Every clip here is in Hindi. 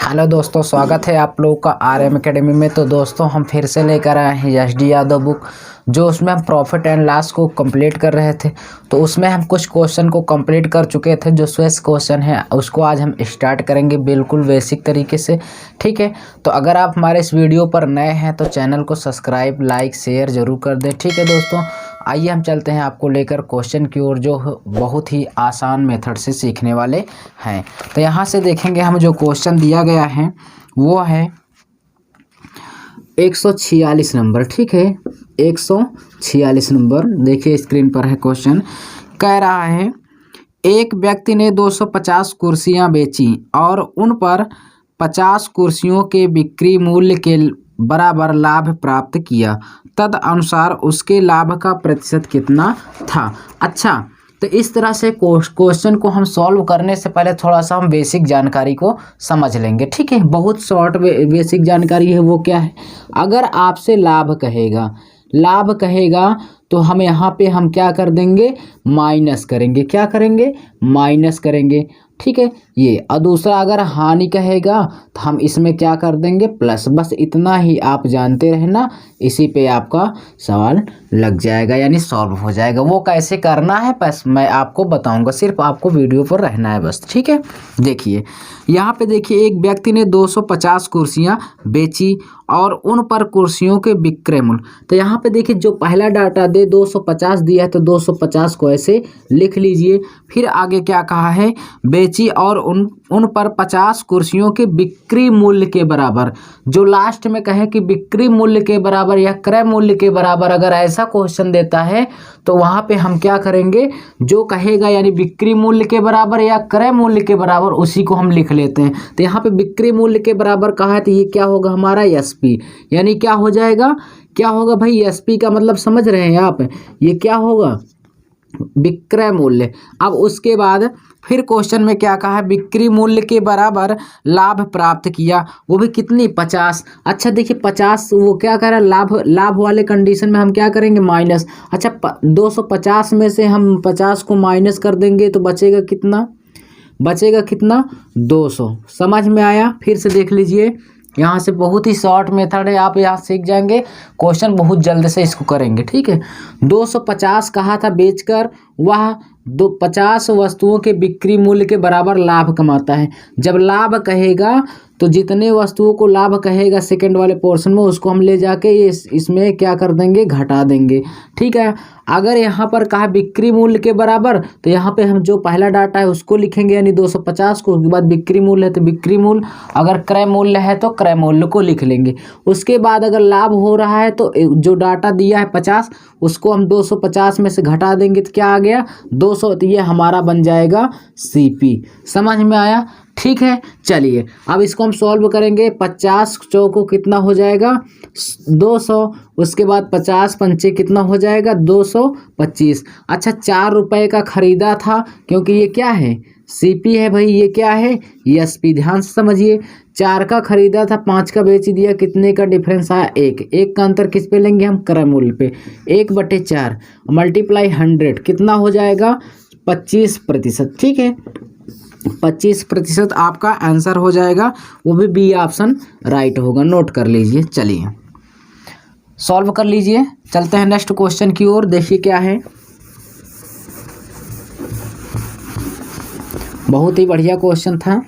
हेलो दोस्तों, स्वागत है आप लोगों का आरएम एकेडमी में। तो दोस्तों हम फिर से लेकर आए हैं एसडी यादव बुक, जो उसमें हम प्रॉफिट एंड लॉस को कंप्लीट कर रहे थे। तो उसमें हम कुछ क्वेश्चन को कंप्लीट कर चुके थे, जो स्वेस क्वेश्चन है उसको आज हम स्टार्ट करेंगे बिल्कुल बेसिक तरीके से। ठीक है, तो अगर आप हमारे इस वीडियो पर नए हैं तो चैनल को सब्सक्राइब, लाइक, शेयर ज़रूर कर दें। ठीक है दोस्तों, आइए हम चलते हैं आपको लेकर क्वेश्चन की ओर, जो बहुत ही आसान मेथड से सीखने वाले हैं। तो यहाँ से देखेंगे हम, जो क्वेश्चन दिया गया है वो है 146 नंबर। ठीक है, 146 नंबर देखिए स्क्रीन पर है। क्वेश्चन कह रहा है, एक व्यक्ति ने 250 कुर्सियां बेची और उन पर 50 कुर्सियों के बिक्री मूल्य के बराबर लाभ प्राप्त किया। तद अनुसार उसके लाभ का प्रतिशत कितना था। अच्छा, तो इस तरह से क्वेश्चन को हम सॉल्व करने से पहले थोड़ा सा हम बेसिक जानकारी को समझ लेंगे। ठीक है, बहुत शॉर्ट बेसिक जानकारी है। वो क्या है, अगर आपसे लाभ कहेगा तो हम यहाँ पे हम क्या कर देंगे, माइनस करेंगे। क्या करेंगे, माइनस करेंगे। ठीक है, ये। और दूसरा अगर हानि कहेगा तो हम इसमें क्या कर देंगे, प्लस। बस इतना ही आप जानते रहना, इसी पे आपका सवाल लग जाएगा, यानी सॉल्व हो जाएगा। वो कैसे करना है बस मैं आपको बताऊंगा, सिर्फ आपको वीडियो पर रहना है बस। ठीक है, देखिए यहाँ पे देखिए, एक व्यक्ति ने 250 कुर्सियाँ बेची और उन पर कुर्सियों के विक्रय मूल्य। तो यहाँ पे देखिए, जो पहला डाटा दे 250 दिया है तो 250 को ऐसे लिख लीजिए। फिर आगे क्या कहा है, बेची और उन पर 50 कुर्सियों के बिक्री मूल्य के बराबर। जो लास्ट में कहे कि बिक्री मूल्य के बराबर या क्रय मूल्य के बराबर, अगर ऐसा क्वेश्चन देता है तो वहाँ पे हम क्या करेंगे, जो कहेगा यानी बिक्री मूल्य के बराबर या क्रय मूल्य के बराबर, उसी को हम लिख लेते हैं। तो यहाँ पे बिक्री मूल्य के बराबर कहा है तो ये क्या होगा, हमारा एसपी, यानी क्या हो जाएगा, क्या होगा भाई, एसपी का मतलब समझ रहे हैं आप, ये क्या होगा, विक्रय मूल्य। अब उसके बाद फिर क्वेश्चन में क्या कहा है, बिक्री मूल्य के बराबर लाभ प्राप्त किया, वो भी कितनी, 50। अच्छा देखिए 50, वो क्या कह रहा है, लाभ वाले कंडीशन में हम क्या करेंगे, माइनस। अच्छा 250 में से हम 50 को माइनस कर देंगे तो बचेगा कितना, 200। समझ में आया, फिर से देख लीजिए। यहाँ से बहुत ही शॉर्ट मेथड है, आप यहाँ सीख जाएंगे, क्वेश्चन बहुत जल्द से इसको करेंगे। ठीक है, 250 कहा था बेचकर वह 50 वस्तुओं के बिक्री मूल्य के बराबर लाभ कमाता है। जब लाभ कहेगा तो जितने वस्तुओं को लाभ कहेगा सेकंड वाले पोर्शन में, उसको हम ले जाके इसमें क्या कर देंगे, घटा देंगे। ठीक है, अगर यहाँ पर कहा बिक्री मूल्य के बराबर, तो यहाँ पे हम जो पहला डाटा है उसको लिखेंगे, यानी 250 को। उसके बाद बिक्री मूल्य है तो बिक्री मूल्य, अगर क्रय मूल्य है तो क्रय मूल्य को लिख लेंगे। उसके बाद अगर लाभ हो रहा है तो जो डाटा दिया है 50, उसको हम 250 में से घटा देंगे तो क्या आ गया, 200। तो ये हमारा बन जाएगा सीपी। समझ में आया, ठीक है। चलिए अब इसको हम सॉल्व करेंगे। 50 चौको कितना हो जाएगा, 200। उसके बाद 50 पंचे कितना हो जाएगा, 225। अच्छा 4 रुपए का खरीदा था, क्योंकि ये क्या है, सीपी है भाई, ये क्या है, एसपी। ध्यान से समझिए, 4 का खरीदा था, 5 का बेच दिया, कितने का डिफरेंस आया, 1 का अंतर किस पे लेंगे हम, क्रय मूल्य पे। 1/4 मल्टीप्लाई 100 कितना हो जाएगा, 25%। ठीक है, 25% आपका आंसर हो जाएगा, वो भी बी ऑप्शन राइट होगा, नोट कर लीजिए। चलिए सॉल्व कर लीजिए, चलते हैं नेक्स्ट क्वेश्चन की ओर। देखिए क्या है, बहुत ही बढ़िया क्वेश्चन था।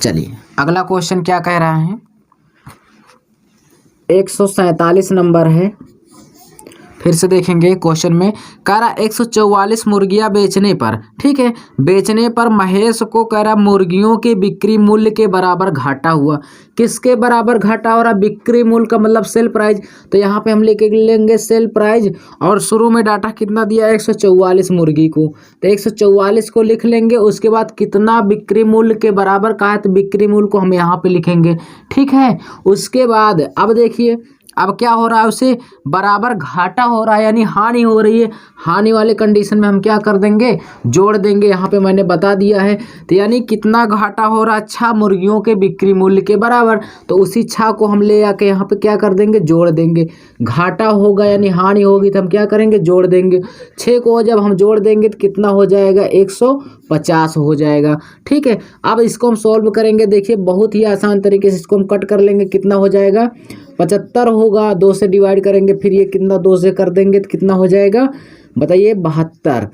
चलिए अगला क्वेश्चन क्या कह रहा है, 147 नंबर है। फिर से देखेंगे क्वेश्चन में, कह रहा 144 मुर्गियां बेचने पर, ठीक है, बेचने पर महेश को कह रहा मुर्गियों के बिक्री मूल्य के बराबर घाटा हुआ। किसके बराबर घाटा हो रहा, बिक्री मूल्य का मतलब सेल प्राइस। तो यहाँ पे हम लेंगे सेल प्राइस, और शुरू में डाटा कितना दिया, 144 मुर्गी को, तो 144 को लिख लेंगे। उसके बाद कितना बिक्री मूल्य के बराबर कहा है, तो बिक्री मूल्य को हम यहाँ पे लिखेंगे। ठीक है, उसके बाद अब देखिए अब क्या हो रहा है, उसे बराबर घाटा हो रहा है यानी हानि हो रही है। हानि वाले कंडीशन में हम क्या कर देंगे, जोड़ देंगे। यहाँ पे मैंने बता दिया है। तो यानी कितना घाटा हो रहा है, 6 मुर्गियों के बिक्री मूल्य के बराबर। तो उसी 6 को हम ले आके यहाँ पे क्या कर देंगे, जोड़ देंगे। घाटा होगा यानी हानि होगी तो हम क्या करेंगे, जोड़ देंगे। 6 को जब हम जोड़ देंगे तो कितना हो जाएगा, 150 हो जाएगा। ठीक है, अब इसको हम सॉल्व करेंगे। देखिए बहुत ही आसान तरीके से इसको हम कट कर लेंगे। कितना हो जाएगा, 75 होगा, 2 से डिवाइड करेंगे, फिर ये कितना 2 से कर देंगे तो कितना हो जाएगा, बताइए 72।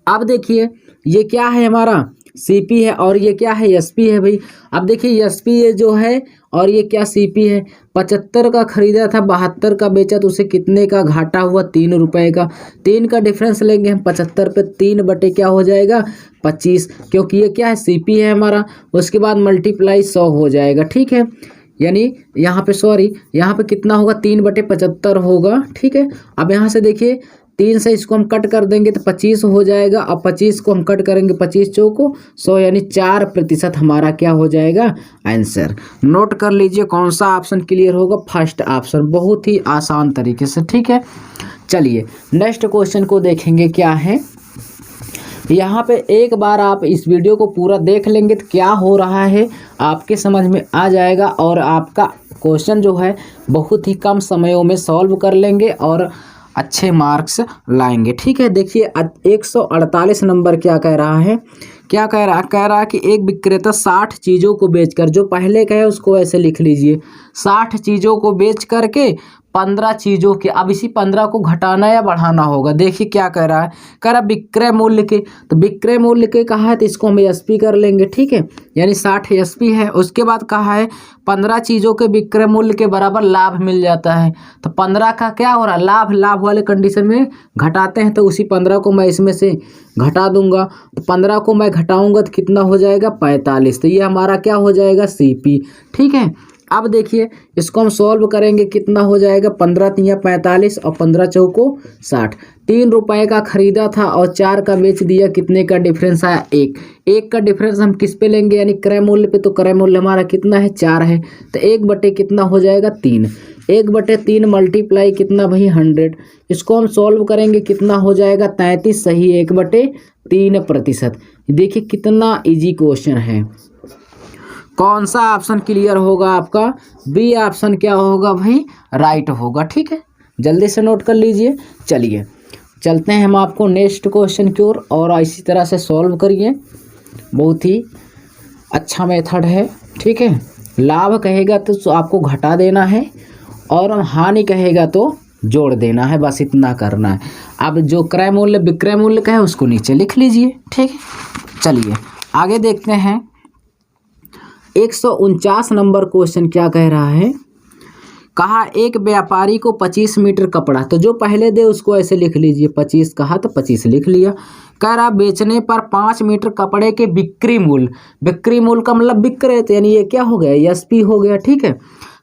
अब देखिए ये क्या है, हमारा सीपी है और ये क्या है, एसपी है भाई। अब देखिए एसपी ये जो है और ये क्या सीपी है। 75 का खरीदा था, 72 का बेचा, तो उसे कितने का घाटा हुआ, 3 रुपए का। 3 का डिफरेंस लेंगे हम, 75 पे 3 बटे क्या हो जाएगा, 25, क्योंकि ये क्या है, सीपी है हमारा। उसके बाद मल्टीप्लाई 100 हो जाएगा। ठीक है, यानी यहाँ पे सॉरी, यहाँ पे कितना होगा, 3 बटे 75 होगा। ठीक है, अब यहाँ से देखिए 3 से इसको हम कट कर देंगे तो 25 हो जाएगा। अब 25 को हम कट करेंगे, 25 चौको 100 यानी 4% हमारा क्या हो जाएगा, आंसर। नोट कर लीजिए कौन सा ऑप्शन क्लियर होगा, फर्स्ट ऑप्शन, बहुत ही आसान तरीके से। ठीक है, चलिए नेक्स्ट क्वेश्चन को देखेंगे। क्या है यहाँ पे, एक बार आप इस वीडियो को पूरा देख लेंगे तो क्या हो रहा है आपके समझ में आ जाएगा और आपका क्वेश्चन जो है बहुत ही कम समयों में सॉल्व कर लेंगे और अच्छे मार्क्स लाएंगे। ठीक है, देखिए 148 नंबर क्या कह रहा है, क्या कह रहा है कि एक विक्रेता 60 चीज़ों को बेचकर, जो पहले का है उसको ऐसे लिख लीजिए, 60 चीज़ों को बेच करके 15 चीज़ों के, अब इसी 15 को घटाना या बढ़ाना होगा। देखिए क्या कह रहा है, कह रहा विक्रय मूल्य के, तो विक्रय मूल्य के कहा है तो इसको हम एसपी कर लेंगे। ठीक है, यानी 60 एसपी है। उसके बाद कहा है 15 चीज़ों के विक्रय मूल्य के बराबर लाभ मिल जाता है, तो 15 का क्या हो रहा है, लाभ। लाभ वाले कंडीशन में घटाते हैं, तो उसी 15 को मैं इसमें से घटा दूंगा। तो 15 को मैं घटाऊंगा तो कितना हो जाएगा, 45। तो ये हमारा क्या हो जाएगा, सीपी। ठीक है, अब देखिए इसको हम सॉल्व करेंगे, कितना हो जाएगा, 15 तिया 45 और 15 चौको 60। 3 रुपए का खरीदा था और 4 का बेच दिया, कितने का डिफरेंस आया, 1। 1 का डिफरेंस हम किस पे लेंगे, यानी क्रय मूल्य पे। तो क्रय मूल्य हमारा कितना है, 4 है, तो 1 बटे कितना हो जाएगा, 3। 1 बटे 3 मल्टीप्लाई कितना भाई, 100। इसको हम सॉल्व करेंगे, कितना हो जाएगा, 33 सही 1 बटे 3%। देखिए कितना इजी क्वेश्चन है। कौन सा ऑप्शन क्लियर होगा आपका, बी ऑप्शन क्या होगा भाई, राइट होगा। ठीक है, जल्दी से नोट कर लीजिए। चलिए चलते हैं हम आपको नेक्स्ट क्वेश्चन की ओर और इसी तरह से सॉल्व करिए। बहुत ही अच्छा मेथड है। ठीक है, लाभ कहेगा तो आपको घटा देना है और हानि कहेगा तो जोड़ देना है, बस इतना करना है। अब जो क्रय मूल्य विक्रय मूल्य का है उसको नीचे लिख लीजिए। ठीक है, चलिए आगे देखते हैं। 149 नंबर क्वेश्चन क्या कह रहा है, कहा एक व्यापारी को 25 मीटर कपड़ा, तो जो पहले दे उसको ऐसे लिख लीजिए, 25 कहा तो 25 लिख लिया। कह रहा बेचने पर 5 मीटर कपड़े के बिक्री मूल्य, बिक्री मूल्य का मतलब विक्रय, यानी ये क्या हो गया, एसपी हो गया। ठीक है,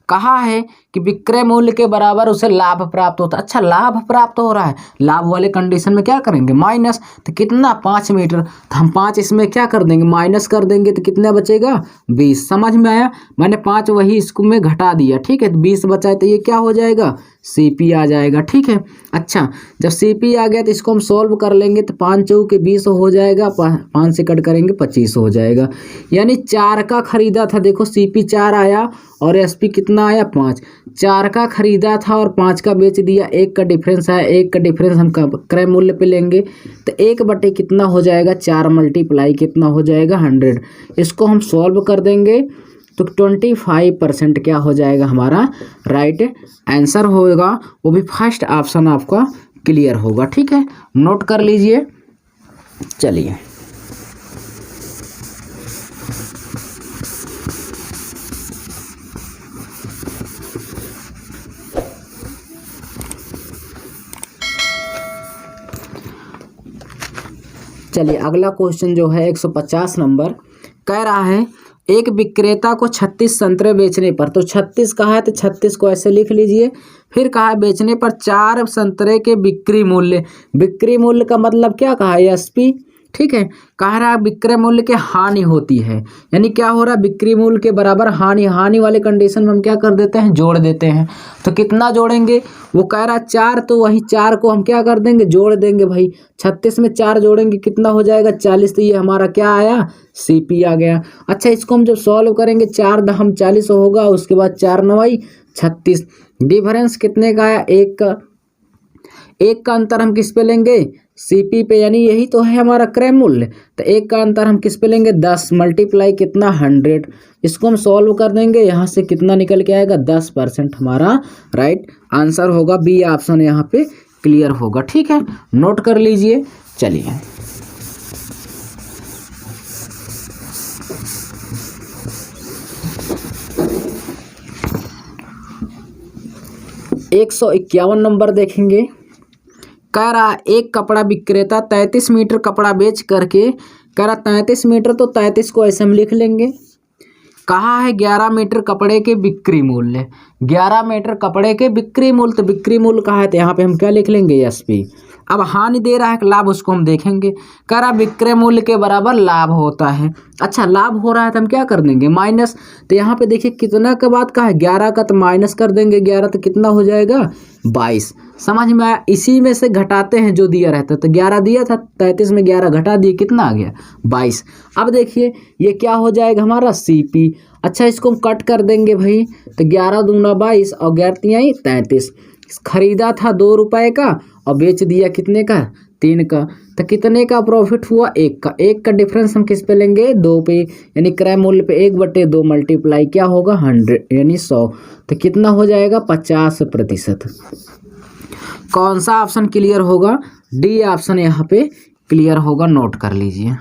कहा है कि विक्रय मूल्य के बराबर उसे लाभ प्राप्त होता है। अच्छा, लाभ प्राप्त हो रहा है, लाभ वाले कंडीशन में क्या करेंगे, माइनस। तो कितना, 5 मीटर, तो हम 5 इसमें क्या कर देंगे, माइनस कर देंगे, तो कितना बचेगा, 20। समझ में आया, मैंने 5 वही इसको में घटा दिया। ठीक है, तो 20 बचा है, तो ये क्या हो जाएगा, सीपी आ जाएगा। ठीक है, अच्छा जब सीपी आ गया तो इसको हम सॉल्व कर लेंगे, तो 5 चौके 20 हो जाएगा, 5 से कट करेंगे 25 हो जाएगा। यानी 4 का खरीदा था, देखो सीपी 4 आया और एसपी कितना आया, 5। 4 का खरीदा था और 5 का बेच दिया, 1 का डिफरेंस आया। 1 का डिफरेंस हम क्रय मूल्य पे लेंगे, तो 1 बटे कितना हो जाएगा, 4 मल्टीप्लाई कितना हो जाएगा, 100। इसको हम सॉल्व कर देंगे तो 25% क्या हो जाएगा, हमारा राइट आंसर होगा। वो भी फर्स्ट ऑप्शन आपका क्लियर होगा। ठीक है, नोट कर लीजिए। चलिए अगला क्वेश्चन जो है 150 नंबर, कह रहा है एक विक्रेता को 36 संतरे बेचने पर, तो 36 कहा है तो 36 को ऐसे लिख लीजिए। फिर कहा है बेचने पर 4 संतरे के बिक्री मूल्य, बिक्री मूल्य का मतलब क्या कहा है, एसपी। ठीक है। कह रहा है विक्रय मूल्य के हानि होती है, यानी क्या हो रहा है, बिक्री मूल्य के बराबर हानि, हानि वाले कंडीशन में हम क्या कर देते हैं, जोड़ देते हैं। तो कितना जोड़ेंगे, वो कह रहा है 4, तो वही 4 को हम क्या कर देंगे, जोड़ देंगे भाई। 36 में 4 जोड़ेंगे कितना हो जाएगा, 40। तो ये हमारा क्या आया, सीपी आ गया। अच्छा, इसको हम जब सॉल्व करेंगे 4 दहम 40 होगा, उसके बाद 4 9 36। डिफरेंस कितने का आया, 1 का। 1 का अंतर हम किस पे लेंगे, सीपी पे, यानी यही तो है हमारा क्रय मूल्य। तो 1 का अंतर हम किस पे लेंगे, 10 मल्टीप्लाई कितना, 100। इसको हम सॉल्व कर देंगे, यहाँ से कितना निकल के आएगा, 10% हमारा राइट आंसर होगा। बी ऑप्शन यहाँ पे क्लियर होगा। ठीक है, नोट कर लीजिए। चलिए, एक 151 नंबर देखेंगे। कह रहा एक कपड़ा विक्रेता 33 मीटर कपड़ा बेच करके, कह रहा 33 मीटर, तो 33 को ऐसे हम लिख लेंगे। कहा है 11 मीटर कपड़े के बिक्री मूल्य, 11 मीटर कपड़े के बिक्री मूल्य, तो बिक्री मूल्य कहा है, तो यहाँ पे हम क्या लिख लेंगे, एसपी। अब हानि दे रहा है लाभ, उसको हम देखेंगे। कह रहा विक्रय मूल्य के बराबर लाभ होता है। अच्छा, लाभ हो रहा है तो हम क्या कर देंगे, माइनस। तो यहाँ पे देखिए कितना के बाद का है, 11 का, तो माइनस कर देंगे 11, तो कितना हो जाएगा, 22। समझ में आया। इसी में से घटाते हैं जो दिया रहता है। तो 11 दिया था, 33 में 11 घटा दिए, कितना आ गया, 22। अब देखिए ये क्या हो जाएगा हमारा, सीपी। अच्छा, इसको हम कट कर देंगे भाई। तो 11 दूना 22 और 11 तिहाई 33। खरीदा था 2 रुपए का और बेच दिया कितने का, 3 का। तो कितने का प्रॉफिट हुआ, 1 का। 1 का डिफरेंस हम किस पे लेंगे, 2 पे, यानी क्रय मूल्य पे 1/2 मल्टीप्लाई क्या होगा, 100 यानी 100। तो कितना हो जाएगा, 50%। कौन सा ऑप्शन क्लियर होगा, डी ऑप्शन यहाँ पे क्लियर होगा। नोट कर लीजिए।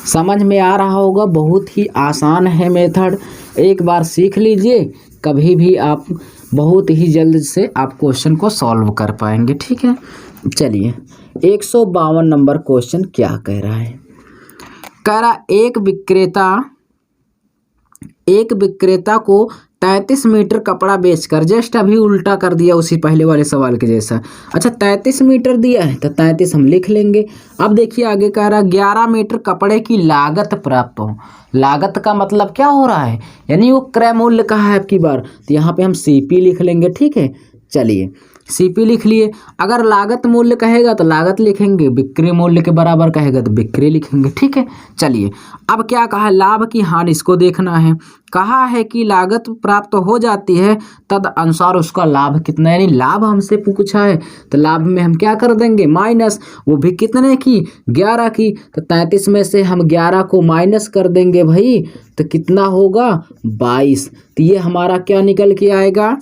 समझ में आ रहा होगा, बहुत ही आसान है मेथड, एक बार सीख लीजिए, कभी भी आप बहुत ही जल्द से आप क्वेश्चन को सॉल्व कर पाएंगे। ठीक है, चलिए 152 नंबर क्वेश्चन क्या कह रहा है। कह रहा एक विक्रेता को 33 मीटर कपड़ा बेचकर, जस्ट अभी उल्टा कर दिया उसी पहले वाले सवाल के जैसा। अच्छा, 33 मीटर दिया है तो 33 हम लिख लेंगे। अब देखिए आगे कह रहा 11 मीटर कपड़े की लागत प्राप्त हो। लागत का मतलब क्या हो रहा है, यानी वो क्रय मूल्य का है आपकी बार, तो यहाँ पे हम सीपी लिख लेंगे। ठीक है, चलिए सीपी लिख लिए। अगर लागत मूल्य कहेगा तो लागत लिखेंगे, बिक्री मूल्य के बराबर कहेगा तो बिक्री लिखेंगे। ठीक है, चलिए अब क्या कहा, लाभ की हानि, इसको देखना है। कहा है कि लागत प्राप्त हो जाती है तद अनुसार उसका लाभ कितना, यानी लाभ हमसे पूछा है, तो लाभ में हम क्या कर देंगे, माइनस। वो भी कितने की, 11 की। तो 33 में से हम 11 को माइनस कर देंगे भाई, तो कितना होगा, 22। तो ये हमारा क्या निकल के आएगा,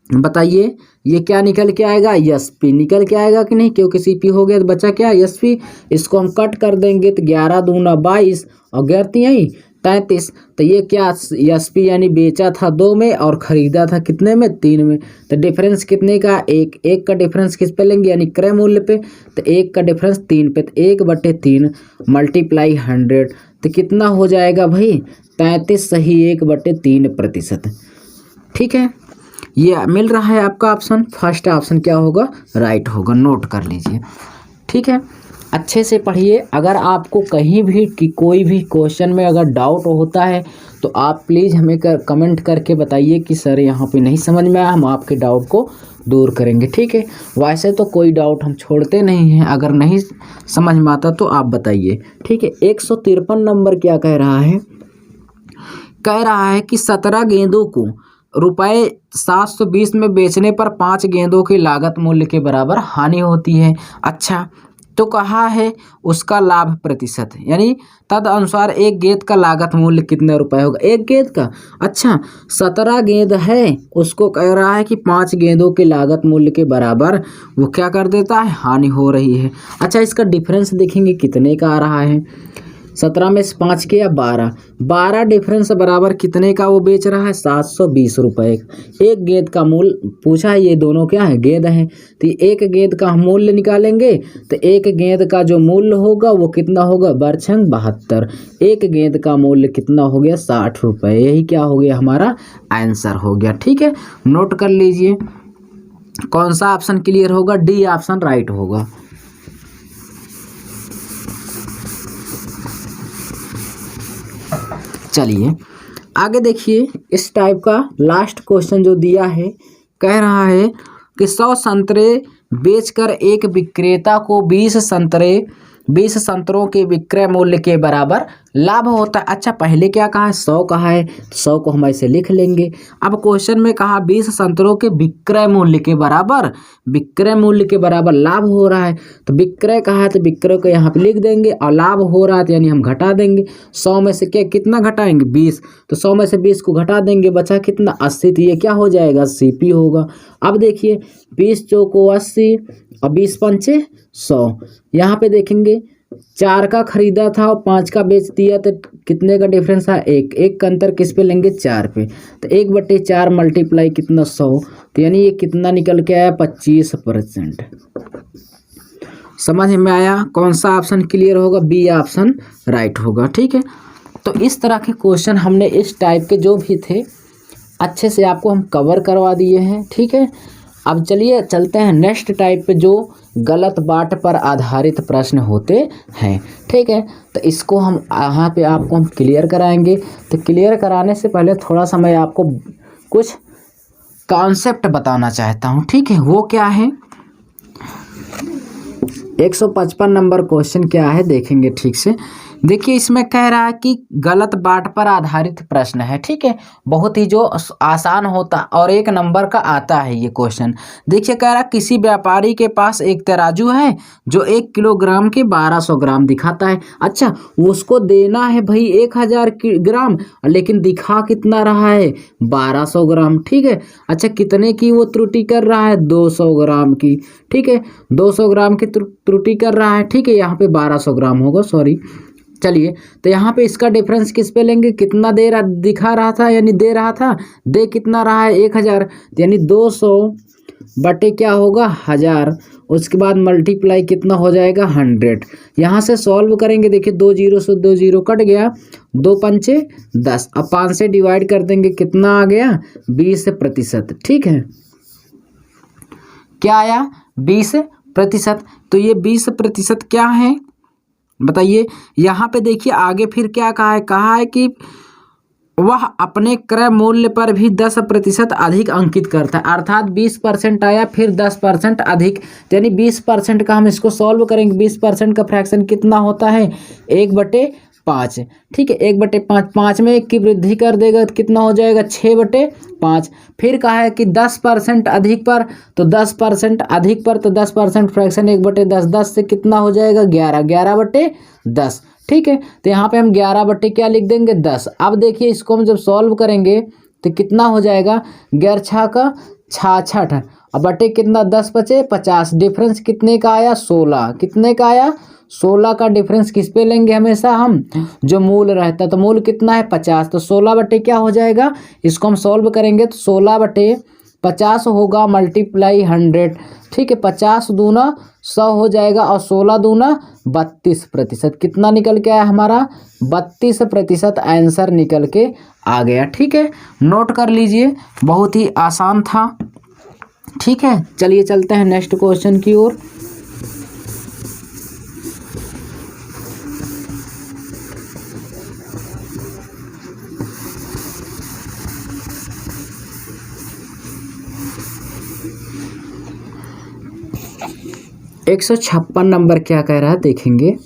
बताइए, ये क्या निकल के आएगा, एसपी निकल के आएगा कि नहीं, क्योंकि सीपी हो गया तो बचा क्या, एसपी। इसको हम कट कर देंगे, तो 11 दूना 22 और 11 तिहाई 33। तो ये क्या, एसपी यानी बेचा था 2 में और खरीदा था कितने में, 3 में। तो डिफरेंस कितने का, 1 का डिफरेंस किस पे लेंगे, यानी क्रय मूल्य पे। तो 1 का डिफरेंस 3 पे, तो 1/3 मल्टीप्लाई 100। तो कितना हो जाएगा भाई, 33 सही 1/3%। ठीक है, ये मिल रहा है आपका ऑप्शन, फर्स्ट ऑप्शन क्या होगा, राइट होगा। नोट कर लीजिए। ठीक है, अच्छे से पढ़िए। अगर आपको कहीं भी कि कोई भी क्वेश्चन में अगर डाउट होता है तो आप प्लीज़ हमें कमेंट करके बताइए कि सर यहाँ पे नहीं समझ में आया, हम आपके डाउट को दूर करेंगे। ठीक है, वैसे तो कोई डाउट हम छोड़ते नहीं हैं, अगर नहीं समझ में आता तो आप बताइए। ठीक है, 153 नंबर क्या कह रहा है, कह रहा है कि 17 गेंदों को रुपये 720 में बेचने पर 5 गेंदों की लागत मूल्य के बराबर हानि होती है। अच्छा, तो कहा है उसका लाभ प्रतिशत, यानी तद अनुसार एक गेंद का लागत मूल्य कितने रुपए होगा, एक गेंद का। अच्छा, 17 गेंद है, उसको कह रहा है कि 5 गेंदों के लागत मूल्य के बराबर वो क्या कर देता है, हानि हो रही है। अच्छा, इसका डिफरेंस देखेंगे कितने का आ रहा है, 17 में से 5 किया 12 डिफरेंस बराबर कितने का वो बेच रहा है, 720 रुपये। एक गेंद का मूल्य पूछा है, ये दोनों क्या है, गेंद है। तो एक गेंद का हम मूल्य निकालेंगे, तो एक गेंद का जो मूल्य होगा वो कितना होगा, बरछंग 72। एक गेंद का मूल्य कितना हो गया, 60 रुपये। यही क्या हो गया, हमारा आंसर हो गया। ठीक है, नोट कर लीजिए। कौन सा ऑप्शन क्लियर होगा? डी ऑप्शन राइट होगा। चलिए आगे देखिए, इस टाइप का लास्ट क्वेश्चन जो दिया है, कह रहा है कि 100 संतरे बेचकर एक विक्रेता को 20 संतरों के विक्रय मूल्य के बराबर लाभ होता है। अच्छा, पहले क्या कहा है? 100 कहा है, 100 को हम ऐसे लिख लेंगे। अब क्वेश्चन में कहा 20 संतरों के विक्रय मूल्य के बराबर लाभ हो रहा है, तो विक्रय कहा है तो विक्रय को यहाँ पे लिख देंगे, और लाभ हो रहा है तो यानी हम घटा देंगे। 100 में से कितना घटाएंगे? 20, तो 100 में से 20 को घटा देंगे, बचा कितना? 80, तो ये क्या हो जाएगा? CP होगा। अब देखिए 20 चौको 80 और 20 पंचे 100। यहाँ पे देखेंगे 4 का खरीदा था और 5 का बेच दिया, तो कितने का डिफरेंस है? 1 का अंतर किस पे लेंगे? 4 पे। तो 1/4 मल्टीप्लाई कितना? 100, तो यानी ये कितना निकल के आया? 25%। समझ में आया? कौन सा ऑप्शन क्लियर होगा? बी ऑप्शन राइट होगा। ठीक है, तो इस तरह के क्वेश्चन हमने इस टाइप के जो भी थे अच्छे से आपको हम कवर करवा दिए हैं। ठीक है, अब चलिए चलते हैं नेक्स्ट टाइप पे, जो गलत बाट पर आधारित प्रश्न होते हैं। ठीक है, तो इसको हम यहाँ पे आपको हम क्लियर कराएंगे। तो क्लियर कराने से पहले थोड़ा सा मैं आपको कुछ कॉन्सेप्ट बताना चाहता हूँ। ठीक है, वो क्या है? 155 नंबर क्वेश्चन क्या है देखेंगे ठीक से। देखिए इसमें कह रहा है कि गलत बाट पर आधारित प्रश्न है। ठीक है, बहुत ही जो आसान होता और 1 नंबर का आता है ये क्वेश्चन। देखिए कह रहा है किसी व्यापारी के पास एक तराजू है जो 1 किलोग्राम के 1200 ग्राम दिखाता है। अच्छा, उसको देना है भाई 1000 ग्राम, लेकिन दिखा कितना रहा है? 1200 ग्राम। ठीक है, अच्छा कितने की वो त्रुटि कर रहा है? 200 ग्राम की। ठीक है, 200 ग्राम की त्रुटि कर रहा है। ठीक है, यहाँ पे 1200 ग्राम होगा, सॉरी। चलिए, तो यहाँ पे इसका डिफरेंस किस पे लेंगे? कितना दे रहा दिखा रहा था, यानी दे रहा था, दे कितना रहा है? 1000, यानी 200 बटे क्या होगा? 1000। उसके बाद मल्टीप्लाई कितना हो जाएगा? 100। यहाँ से सॉल्व करेंगे, देखिए 2 0 से 2 0 कट गया, 2 पंचे 10। अब 5 से डिवाइड कर देंगे, कितना आ गया? 20%। ठीक है, क्या आया? 20%। तो ये 20% क्या है बताइए? यहाँ पे देखिए आगे फिर क्या कहा है? कहा है कि वह अपने क्रय मूल्य पर भी 10% अधिक अंकित करता है, अर्थात 20% आया फिर 10% अधिक, यानी 20% का हम इसको सॉल्व करेंगे। 20% का फ्रैक्शन कितना होता है? 1/5। ठीक है, 1/5, 5 में 1 की वृद्धि कर देगा तो कितना हो जाएगा? 6/5। फिर कहा है कि 10% अधिक पर, तो 10% अधिक पर तो 10% फ्रैक्शन 1/10, 10 से कितना हो जाएगा? 11, 11/10। ठीक है, तो यहाँ पे हम 11 बटे क्या लिख देंगे? 10। अब देखिए इसको हम जब सॉल्व करेंगे तो कितना हो जाएगा? 11 छः का 66, अब बटे कितना? 10 बचे 50। डिफरेंस कितने का आया? 16। कितने का आया? 16 का डिफरेंस किस पे लेंगे हमेशा हम? जो मूल रहता है, तो मूल कितना है? 50। तो 16 बटे क्या हो जाएगा? इसको हम सॉल्व करेंगे तो 16/50 होगा, मल्टीप्लाई 100। ठीक है, 50 दूना 100 हो जाएगा, और 16 दूना 32%। कितना निकल के आया हमारा? 32% आंसर निकल के आ गया। ठीक है, नोट कर लीजिए, बहुत ही आसान था। ठीक है, चलिए चलते हैं नेक्स्ट क्वेश्चन की ओर। एक 156 नंबर क्या कह रहा है देखेंगे।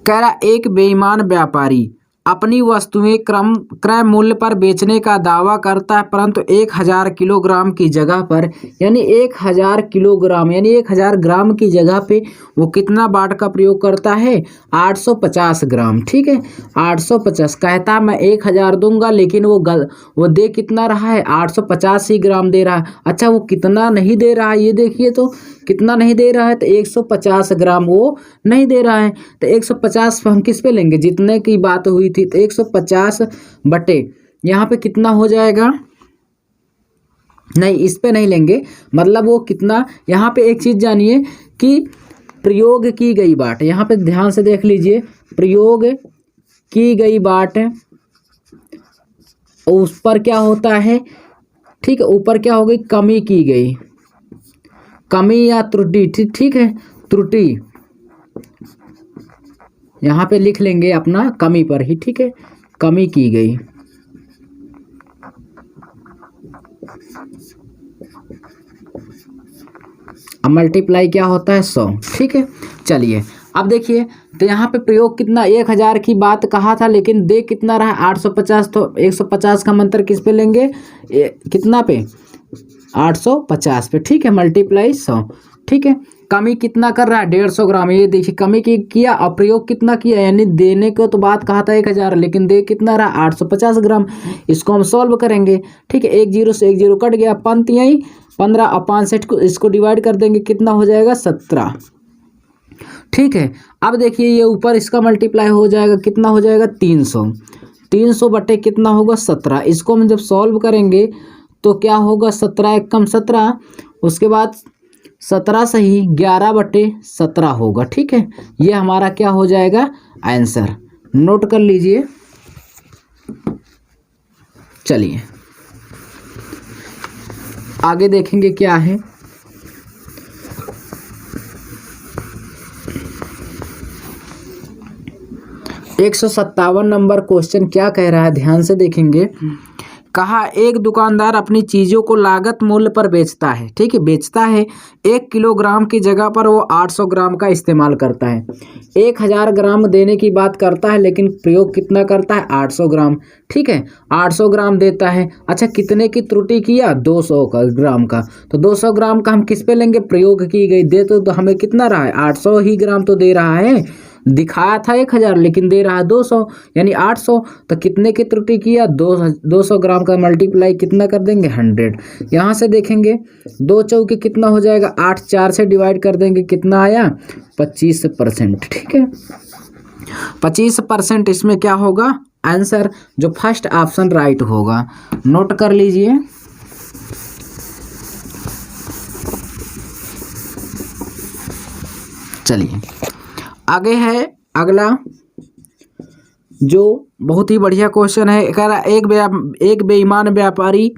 कह रहा एक बेईमान व्यापारी अपनी वस्तुएं क्रय मूल्य पर बेचने का दावा करता है, परंतु 1000 किलोग्राम की जगह पर, यानी 1000 किलोग्राम यानी 1000 ग्राम की जगह पे वो कितना बाट का प्रयोग करता है? 850 ग्राम। ठीक है, 850 कहता मैं 1000 दूंगा, लेकिन वो दे कितना रहा है? 850 ही ग्राम दे रहा है। अच्छा, वो कितना नहीं दे रहा है ये देखिए, तो कितना नहीं दे रहा है? तो 150 ग्राम वो नहीं दे रहा है। तो 150 हम किस पे लेंगे? जितने की बात हुई थी, तो 150 बटे यहाँ पे कितना हो जाएगा? नहीं, इस पे नहीं लेंगे, मतलब वो कितना, यहाँ पे एक चीज़ जानिए कि प्रयोग की गई बाट, यहाँ पे ध्यान से देख लीजिए, प्रयोग की गई बाट उस पर क्या होता है? ठीक है, ऊपर क्या हो गई, कमी की गई, कमी या त्रुटि, ठीक है, त्रुटि यहाँ पे लिख लेंगे अपना कमी पर ही, ठीक है, कमी की गई। अब मल्टीप्लाई क्या होता है 100, ठीक है। चलिए अब देखिए, तो यहाँ पे प्रयोग कितना 1000 की बात कहा था, लेकिन दे कितना रहा 850, तो 150 का मंत्र किस पे लेंगे, कितना पे 850 पे, ठीक है, मल्टीप्लाई 100, ठीक है। कमी कितना कर रहा है 150 ग्राम, ये देखिए कमी की किया और प्रयोग कितना किया, यानी देने को तो बात कहा था 1000, लेकिन दे कितना रहा 850 ग्राम। इसको हम सॉल्व करेंगे, ठीक है, 1 0 से 1 0 कट गया, पंत यही 15 और 65 को इसको डिवाइड कर देंगे, कितना हो जाएगा 17, ठीक है। अब देखिए ये ऊपर इसका मल्टीप्लाई हो जाएगा, कितना हो जाएगा 300, 300 बटे कितना होगा 17, इसको हम जब सॉल्व करेंगे तो क्या होगा 17 एक कम 17, उसके बाद 17 सही 11 बटे 17 होगा, ठीक है। ये हमारा क्या हो जाएगा आंसर, नोट कर लीजिए। चलिए आगे देखेंगे क्या है। एक 157 नंबर क्वेश्चन क्या कह रहा है, ध्यान से देखेंगे। कहा एक दुकानदार अपनी चीज़ों को लागत मूल्य पर बेचता है, ठीक है, बेचता है, 1 किलोग्राम की जगह पर वो 800 ग्राम का इस्तेमाल करता है, 1000 ग्राम देने की बात करता है, लेकिन प्रयोग कितना करता है 800 ग्राम, ठीक है, 800 ग्राम देता है। अच्छा कितने की त्रुटि किया 200 ग्राम का, तो 200 ग्राम का हम किस पे लेंगे, प्रयोग की गई दे, तो हमें कितना रहा है 800 ही ग्राम तो दे रहा है, दिखाया था 1000 लेकिन दे रहा है 200, यानी 800, तो कितने की त्रुटि किया 200 ग्राम का मल्टीप्लाई कितना कर देंगे 100। यहाँ से देखेंगे 2 चौके कितना हो जाएगा 8, 4 से डिवाइड कर देंगे, कितना आया 25%, ठीक है, 25% इसमें क्या होगा आंसर, जो फर्स्ट ऑप्शन राइट होगा, नोट कर लीजिए। चलिए आगे है अगला, जो बहुत ही बढ़िया क्वेश्चन है। कह रहा एक बेईमान व्यापारी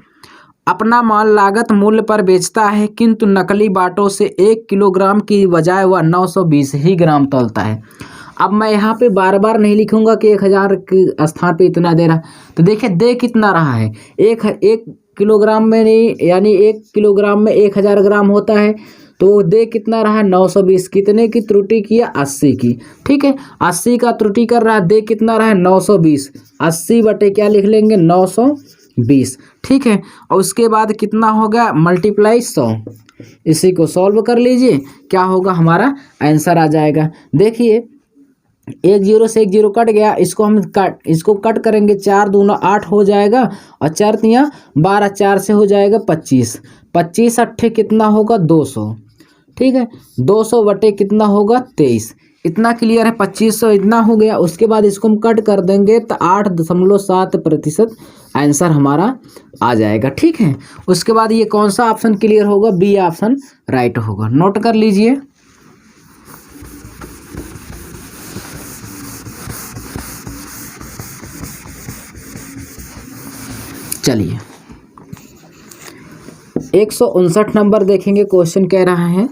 अपना माल लागत मूल्य पर बेचता है, किंतु नकली बाटों से 1 किलोग्राम की बजाय वह 920 ही ग्राम तौलता है। अब मैं यहाँ पे बार बार नहीं लिखूंगा कि 1000 के स्थान पे इतना दे रहा, तो देखिए दे कितना रहा है, एक किलोग्राम में नहीं, यानी 1 किलोग्राम में 1000 ग्राम होता है, तो दे कितना रहा 920, कितने की त्रुटि किया 80 की, ठीक है, 80 का त्रुटि कर रहा है, दे कितना रहा 920, 80 बटे क्या लिख लेंगे 920, ठीक है, और उसके बाद कितना हो गया मल्टीप्लाई 100, इसी को सॉल्व कर लीजिए, क्या होगा हमारा आंसर आ जाएगा। देखिए 1 0 से 1 0 कट गया, इसको कट करेंगे, 4 दूना 8 हो जाएगा, और 4 तिया 12, 4 से हो जाएगा 25, 25 अट्ठे कितना होगा 200, ठीक है, 200 बटे कितना होगा 23, इतना क्लियर है, 2500 इतना हो गया। उसके बाद इसको हम कट कर देंगे तो 8.7% आंसर हमारा आ जाएगा, ठीक है। उसके बाद ये कौन सा ऑप्शन क्लियर होगा, बी ऑप्शन राइट होगा, नोट कर लीजिए। चलिए 159 नंबर देखेंगे, क्वेश्चन कह रहा है,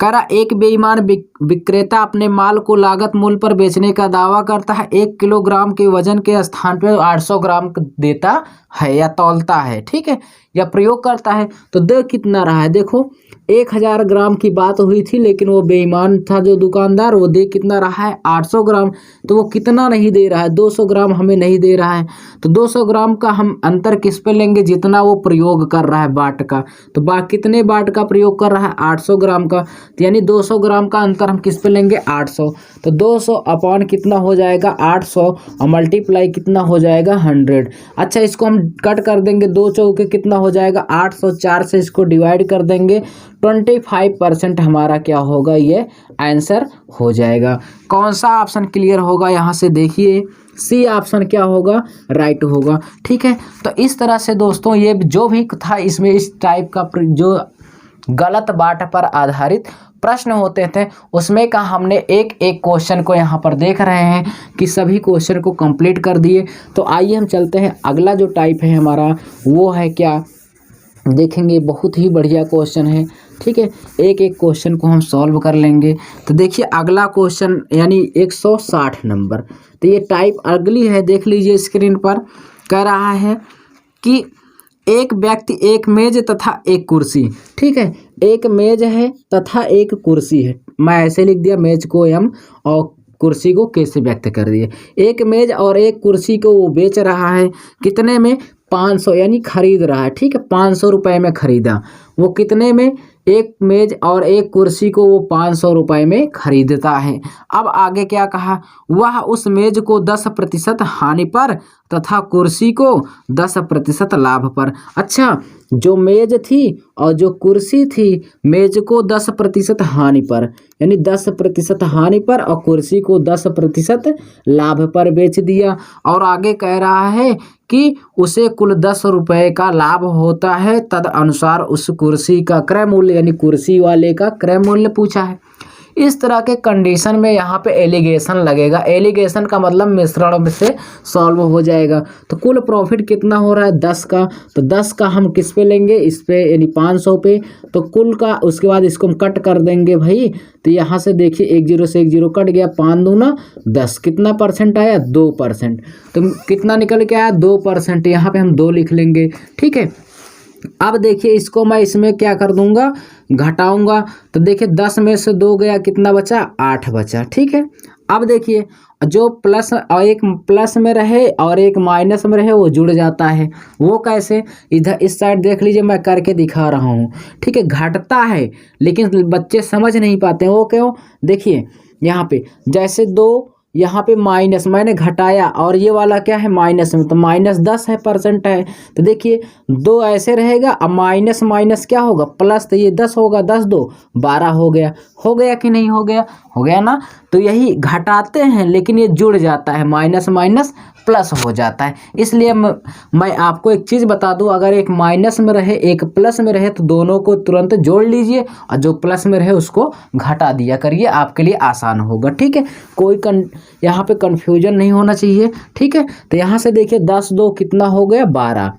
कह रहा एक बेईमान विक्रेता अपने माल को लागत मूल्य पर बेचने का दावा करता है, 1 किलोग्राम के वजन के स्थान पर 800 ग्राम देता है या तौलता है, ठीक है, या प्रयोग करता है, तो दे कितना रहा है, देखो 1000 ग्राम की बात हुई थी, लेकिन वो बेईमान था जो दुकानदार, वो दे कितना रहा है 800 ग्राम, तो वो कितना नहीं दे रहा है 200 ग्राम हमें नहीं दे रहा है, तो 200 ग्राम का हम अंतर किस पे लेंगे, जितना वो प्रयोग कर रहा है बाट का, तो कितने बाट का प्रयोग कर रहा है 800 ग्राम का, तो यानी 200 ग्राम का अंतर हम किस पे लेंगे 800, तो 200 अपॉन कितना हो जाएगा 800 और मल्टीप्लाई कितना हो जाएगा 100। अच्छा इसको हम कट कर देंगे, 2 चौके कितना हो जाएगा 800, 4 से इसको डिवाइड कर देंगे, 25% हमारा क्या होगा, ये आंसर हो जाएगा। कौन सा ऑप्शन क्लियर होगा, यहाँ से देखिए सी ऑप्शन क्या होगा, राइट होगा, ठीक है। तो इस तरह से दोस्तों ये जो भी था इसमें इस टाइप का जो गलत बाट पर आधारित प्रश्न होते थे, उसमें का हमने एक एक क्वेश्चन को यहाँ पर देख रहे हैं कि सभी क्वेश्चन को कंप्लीट कर दिए। तो आइए हम चलते हैं, अगला जो टाइप है हमारा वो है क्या, देखेंगे, बहुत ही बढ़िया क्वेश्चन है। ठीक है, एक एक क्वेश्चन को हम सॉल्व कर लेंगे। तो देखिए अगला क्वेश्चन यानी 160 नंबर, तो ये टाइप अगली है, देख लीजिए स्क्रीन पर। कह रहा है कि एक व्यक्ति, एक मेज तथा एक कुर्सी, ठीक है, एक मेज है तथा एक कुर्सी है। मैं ऐसे लिख दिया, मेज को एम और कुर्सी को कैसे व्यक्त कर दिए। एक मेज और एक कुर्सी को वो बेच रहा है, कितने में? 500, यानी खरीद रहा है। ठीक है, 500 रुपये में खरीदा। वो कितने में? एक मेज और एक कुर्सी को वो 500 रुपये में खरीदता है। अब आगे क्या कहा? वह उस मेज को 10% हानि पर तथा कुर्सी को 10% लाभ पर। अच्छा, जो मेज थी और जो कुर्सी थी, मेज को 10% हानि पर, यानी 10% हानि पर, और कुर्सी को 10% लाभ पर बेच दिया। और आगे कह रहा है कि उसे कुल 10 रुपये का लाभ होता है, तद अनुसार उस कुर्सी का क्रय मूल्य, यानी कुर्सी वाले का क्रय मूल्य पूछा है। इस तरह के कंडीशन में यहाँ पे एलिगेशन लगेगा। एलिगेशन का मतलब मिश्रण से सॉल्व हो जाएगा। तो कुल प्रॉफिट कितना हो रहा है? 10 का। तो 10 का हम किस पे लेंगे? इस पे, यानी 500 पे। तो कुल का, उसके बाद इसको हम कट कर देंगे भाई। तो यहाँ से देखिए 1 0 से 1 0 कट गया, 5 दूना 10, कितना परसेंट आया? 2%। तो कितना निकल के आया? 2%। यहाँ पे हम 2 लिख लेंगे। ठीक है, अब देखिए इसको मैं इसमें क्या कर दूंगा? घटाऊंगा। तो देखिए 10 में से 2 गया, कितना बचा? 8 बचा। ठीक है, अब देखिए जो प्लस, और एक प्लस में रहे और एक माइनस में रहे, वो जुड़ जाता है। वो कैसे? इधर इस साइड देख लीजिए, मैं करके दिखा रहा हूँ। ठीक है, घटता है लेकिन बच्चे समझ नहीं पाते हैं। वो क्यों? देखिए यहाँ पे जैसे 2, यहाँ पे माइनस, मैंने घटाया, और ये वाला क्या है? माइनस में, तो माइनस 10 है, परसेंट है। तो देखिए 2 ऐसे रहेगा, अब माइनस माइनस क्या होगा? प्लस। तो ये 10 होगा, 10 2 12 हो गया। हो गया कि नहीं हो गया? हो गया ना। तो यही घटाते हैं लेकिन ये जुड़ जाता है, माइनस माइनस प्लस हो जाता है। इसलिए मैं आपको एक चीज़ बता दूं, अगर एक माइनस में रहे एक प्लस में रहे तो दोनों को तुरंत जोड़ लीजिए, और जो प्लस में रहे उसको घटा दिया करिए, आपके लिए आसान होगा। ठीक है, कोई यहाँ पे कंफ्यूजन नहीं होना चाहिए। ठीक है, तो यहाँ से देखिए 10 2 कितना हो गया? 12।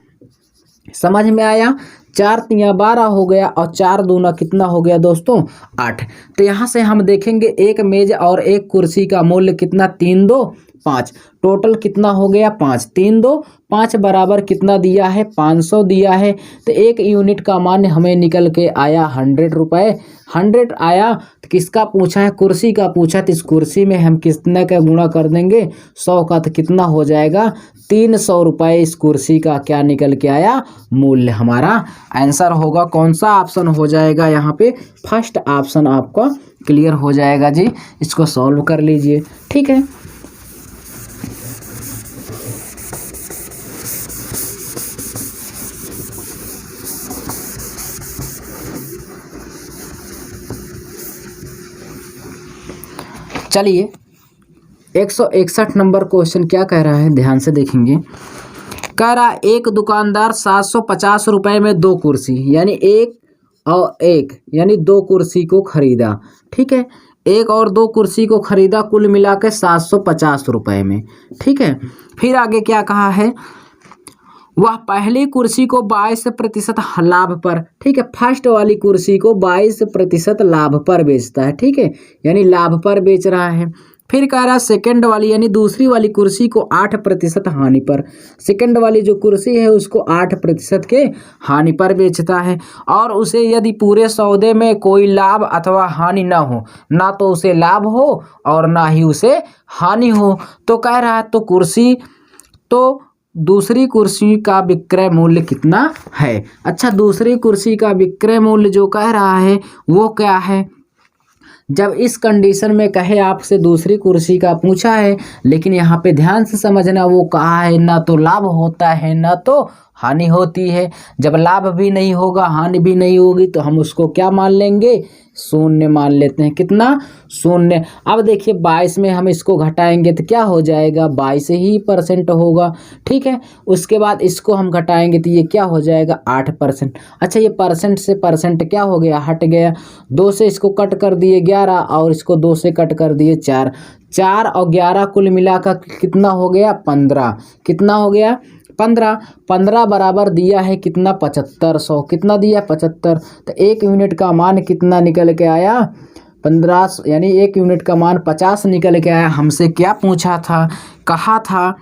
समझ में आया? 4 3 12 हो गया, और 4 दूना कितना हो गया दोस्तों? 8। तो यहाँ से हम देखेंगे एक मेज और एक कुर्सी का मूल्य कितना? 3 2 5। टोटल कितना हो गया? 5। 3 2 5 बराबर कितना दिया है? 500 दिया है। तो एक यूनिट का मान हमें निकल के आया 100 रुपये। 100 आया। तो किसका पूछा है? कुर्सी का पूछा। तो इस कुर्सी में हम कितने का गुणा कर देंगे? 100 का। तो कितना हो जाएगा? 300 रुपये इस कुर्सी का क्या निकल के आया? मूल्य। हमारा आंसर होगा कौन सा? ऑप्शन हो जाएगा यहाँ पे फर्स्ट ऑप्शन आपका क्लियर हो जाएगा जी। इसको सॉल्व कर लीजिए। ठीक है, चलिए 161 नंबर क्वेश्चन क्या कह रहा है, ध्यान से देखेंगे। कह रहा एक दुकानदार 750 रुपये में 2 कुर्सी, यानी एक और एक, यानी 2 कुर्सी को खरीदा। ठीक है, एक और 2 कुर्सी को खरीदा, कुल मिला के 750 रुपये में। ठीक है, फिर आगे क्या कहा है? वह पहली कुर्सी को 22% लाभ पर, ठीक है, फर्स्ट वाली कुर्सी को 22% लाभ पर बेचता है। ठीक है, यानी लाभ पर बेच रहा है। फिर कह रहा है सेकंड वाली, यानी दूसरी वाली कुर्सी को 8% हानि पर। सेकंड वाली जो कुर्सी है उसको 8% के हानि पर बेचता है, और उसे यदि पूरे सौदे में कोई लाभ अथवा हानि ना हो, ना तो उसे लाभ हो और ना ही उसे हानि हो, तो कह रहा है तो कुर्सी, तो दूसरी कुर्सी का विक्रय मूल्य कितना है? अच्छा, दूसरी कुर्सी का विक्रय मूल्य जो कह रहा है वो क्या है? जब इस कंडीशन में कहे आपसे दूसरी कुर्सी का पूछा है, लेकिन यहाँ पे ध्यान से समझना, वो कहा है ना तो लाभ होता है ना तो हानि होती है। जब लाभ भी नहीं होगा, हानि भी नहीं होगी, तो हम उसको क्या मान लेंगे? शून्य मान लेते हैं। कितना? शून्य। अब देखिए 22 में हम इसको घटाएंगे तो क्या हो जाएगा? 22 ही % होगा। ठीक है, उसके बाद इसको हम घटाएंगे तो ये क्या हो जाएगा? 8%। अच्छा, ये परसेंट से परसेंट क्या हो गया? हट गया। 2 से इसको कट कर दिए 11, और इसको 2 से कट कर दिए 4। 4 और 11 कुल मिलाकर कितना हो गया? 15। कितना हो गया? 15, 15 बराबर दिया है कितना 7500, कितना दिया 75, तो 1 यूनिट का मान कितना निकल के आया 15, यानी 1 यूनिट का मान 50 निकल के आया। हमसे क्या पूछा था, कहा था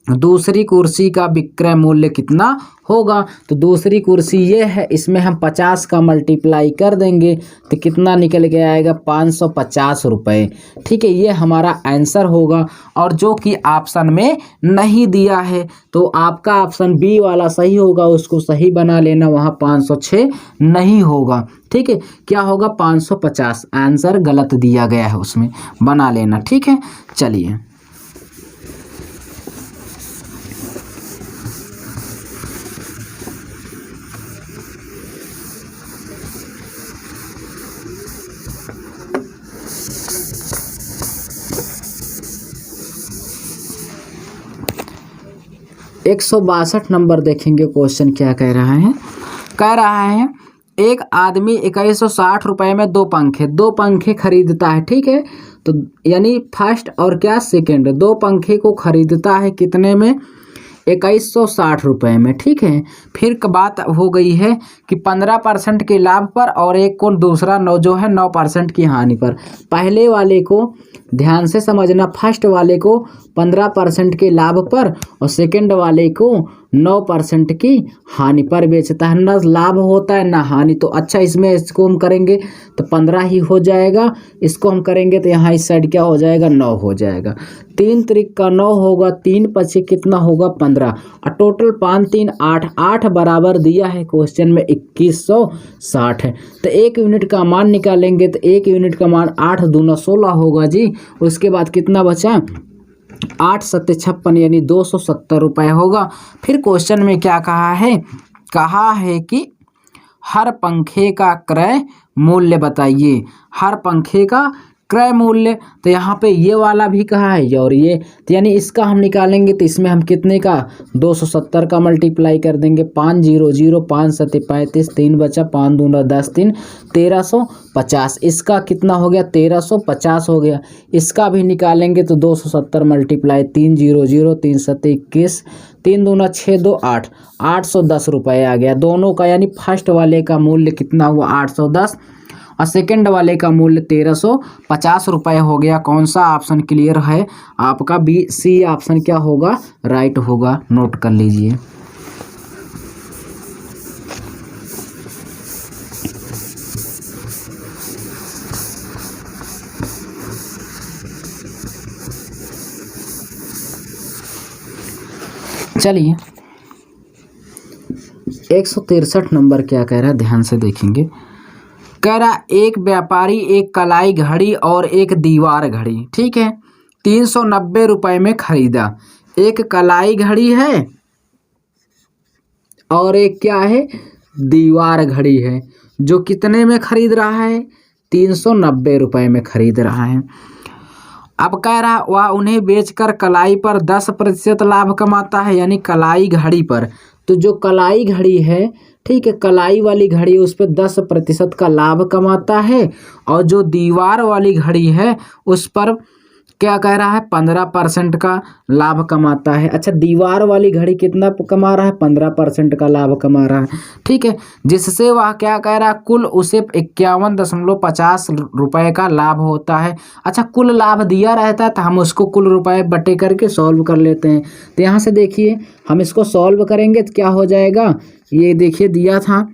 दूसरी कुर्सी का विक्रय मूल्य कितना होगा, तो दूसरी कुर्सी ये है, इसमें हम 50 का मल्टीप्लाई कर देंगे तो कितना निकल के आएगा 550 रुपये। ठीक है, ये हमारा आंसर होगा। और जो कि ऑप्शन में नहीं दिया है तो आपका ऑप्शन बी वाला सही होगा, उसको सही बना लेना, वहाँ 506 नहीं होगा। ठीक है, क्या होगा 550, आंसर गलत दिया गया है, उसमें बना लेना। ठीक है, चलिए 162 नंबर देखेंगे। क्वेश्चन क्या कह रहा है, कह रहा है एक आदमी 2160 रुपये में दो पंखे खरीदता है। ठीक है, तो यानी फर्स्ट और क्या सेकंड, दो पंखे को खरीदता है कितने में 2160 रुपये में। ठीक है, फिर बात हो गई है कि 15% के लाभ पर और एक को दूसरा 9% की हानि पर। पहले वाले को ध्यान से समझना, फर्स्ट वाले को 15% के लाभ पर और सेकंड वाले को 9% की हानि पर बेचता है। ना लाभ होता है ना हानि, तो अच्छा इसमें इसको हम करेंगे तो 15 ही हो जाएगा, इसको हम करेंगे तो यहाँ इस साइड क्या हो जाएगा 9 हो जाएगा। 3 त्रिक का 9 होगा, 3 पचे कितना होगा 15 और टोटल 5 3 8, 8 बराबर दिया है क्वेश्चन में 2160 है। तो 1 यूनिट का मान निकालेंगे तो 1 यूनिट का मान 8 दूना 16 होगा जी। उसके बाद कितना बचा 8 सत्ते 56 यानी 270 रुपये होगा। फिर क्वेश्चन में क्या कहा है कि हर पंखे का क्रय मूल्य बताइए, हर पंखे का क्रय मूल्य। तो यहाँ पे ये वाला भी कहा है और ये, तो यानी इसका हम निकालेंगे तो इसमें हम कितने का 270 का मल्टीप्लाई कर देंगे, 5 0 0 5 7 35, 3 बचा 5 दूना 10 3 1350। इसका कितना हो गया 1350 हो गया। इसका भी निकालेंगे तो 270 मल्टीप्लाई 3 0 0 3 7 21, 3 दूना 6 2 8, 810 रुपये आ गया दोनों का। यानी फर्स्ट वाले का मूल्य कितना हुआ 810 और सेकंड वाले का मूल्य 1350 रुपये हो गया। कौन सा ऑप्शन क्लियर है आपका, बी सी ऑप्शन क्या होगा राइट होगा, नोट कर लीजिए। चलिए 163 नंबर क्या कह रहा है, ध्यान से देखेंगे। कह रहा एक व्यापारी एक कलाई घड़ी और एक दीवार घड़ी, ठीक है, 390 रुपये में खरीदा। एक कलाई घड़ी है और एक क्या है दीवार घड़ी है, जो कितने में खरीद रहा है 390 रुपये में खरीद रहा है। अब कह रहा वह उन्हें बेचकर कलाई पर 10% लाभ कमाता है, यानी कलाई घड़ी पर। तो जो कलाई घड़ी है, ठीक है, कलाई वाली घड़ी उस पर 10% का लाभ कमाता है और जो दीवार वाली घड़ी है उस पर क्या कह रहा है 15% का लाभ कमाता है। अच्छा, दीवार वाली घड़ी कितना कमा रहा है 15% का लाभ कमा रहा है। ठीक है, जिससे वह क्या कह रहा है कुल उसे 51.50 रुपये का लाभ होता है। अच्छा, कुल लाभ दिया रहता है तो हम उसको कुल रुपए बटे करके सॉल्व कर लेते हैं। तो यहाँ से देखिए हम इसको सॉल्व करेंगे तो क्या हो जाएगा, ये देखिए दिया था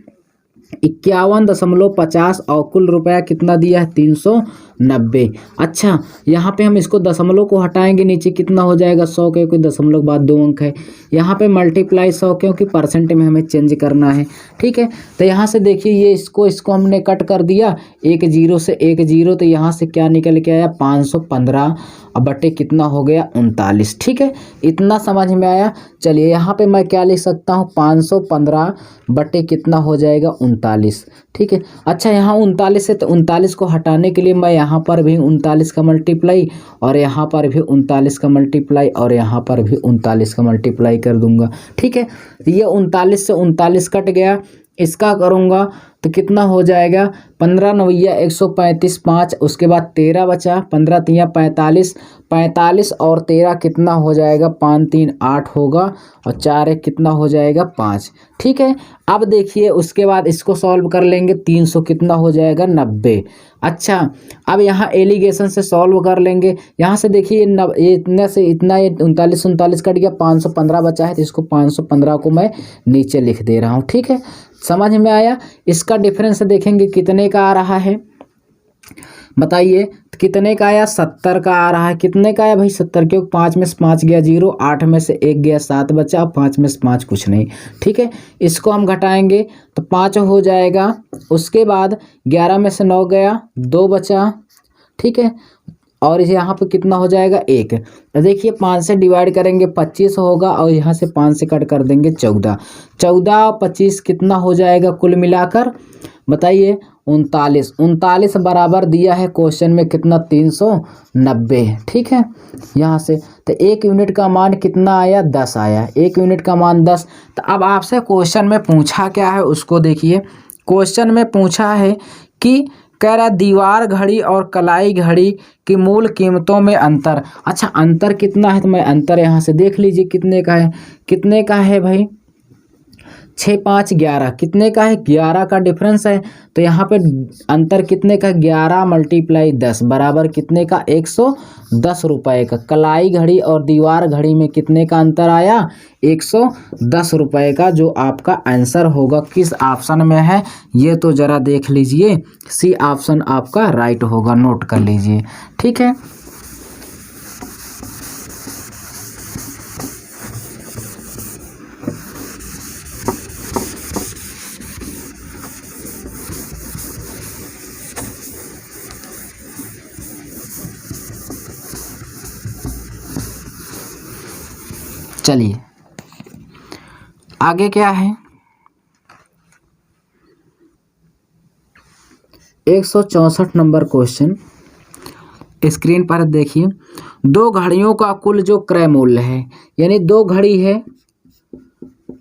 51.50 और कुल रुपया कितना दिया है 390। अच्छा, यहाँ पे हम इसको दशमलव को हटाएंगे, नीचे कितना हो जाएगा 100 के कोई दशमलव के बाद 2 अंक है, यहाँ पे मल्टीप्लाई 100 क्योंकि परसेंट में हमें चेंज करना है। ठीक है, तो यहाँ से देखिए ये इसको हमने कट कर दिया, 1 0 से 1 0, तो यहाँ से क्या निकल के आया 515 और बटे कितना हो गया 39। ठीक है, इतना समझ में आया। चलिए यहाँ पे मैं क्या लिख सकता हूँ 515 बटे कितना हो जाएगा 39। ठीक है, अच्छा यहाँ 39 है तो 39 को हटाने के लिए मैं यहाँ पर भी 39 का मल्टीप्लाई और यहाँ पर भी 39 का मल्टीप्लाई और यहाँ पर भी 39 का मल्टीप्लाई कर दूंगा। ठीक है, ये 39 से 39 कट गया इसका करूँगा तो कितना हो जाएगा, 15 नवैया 135 5, उसके बाद 13 बचा, 15 तिया 45, 45 और 13 कितना हो जाएगा, 5 3 8 होगा और 4 1 कितना हो जाएगा 5। ठीक है, अब देखिए उसके बाद इसको सॉल्व कर लेंगे, 300 कितना हो जाएगा 90। अच्छा, अब यहाँ एलिगेशन से सॉल्व कर लेंगे, यहाँ से देखिए ये इतने से इतना, ये 39 39 कट गया, 515 बचा है, तो इसको 515 को मैं नीचे लिख दे रहा हूँ। ठीक है, समझ में आया। इसका डिफरेंस देखेंगे कितने का आ रहा है, बताइए कितने का आया, 70 का आ रहा है। कितने का आया भाई 70, क्योंकि 5 में से 5 गया 0, 8 में से 1 गया 7 बचा, 5 में से 5 कुछ नहीं। ठीक है, इसको हम घटाएंगे तो 5 हो जाएगा, उसके बाद 11 में से 9 गया 2 बचा। ठीक है, और यहाँ पे कितना हो जाएगा 1। देखिए 5 से डिवाइड करेंगे 25 होगा, और यहाँ से 5 से कट कर देंगे 14, 14 और 25 कितना हो जाएगा कुल मिलाकर, बताइए 39। 39 बराबर दिया है क्वेश्चन में कितना, 390। ठीक है, यहाँ से तो 1 यूनिट का मान कितना आया, 10 आया, 1 यूनिट का मान 10। तो अब आपसे क्वेश्चन में पूछा क्या है उसको देखिए। क्वेश्चन में पूछा है कि कह रहा दीवार घड़ी और कलाई घड़ी की मूल कीमतों में अंतर। अच्छा, अंतर कितना है, तो मैं अंतर यहाँ से देख लीजिए कितने का है, कितने का है भाई 6 5 11, कितने का है 11 का डिफरेंस है। तो यहाँ पे अंतर कितने का, 11 × 10 बराबर कितने का, 110 रुपये का। कलाई घड़ी और दीवार घड़ी में कितने का अंतर आया, 110 रुपये का, जो आपका आंसर होगा किस ऑप्शन में है ये तो ज़रा देख लीजिए, सी ऑप्शन आपका राइट होगा, नोट कर लीजिए। ठीक है, चलिए आगे क्या है, 164 नंबर क्वेश्चन स्क्रीन पर देखिए। 2 घड़ियों का कुल जो क्रय मूल्य है, यानी 2 घड़ी है,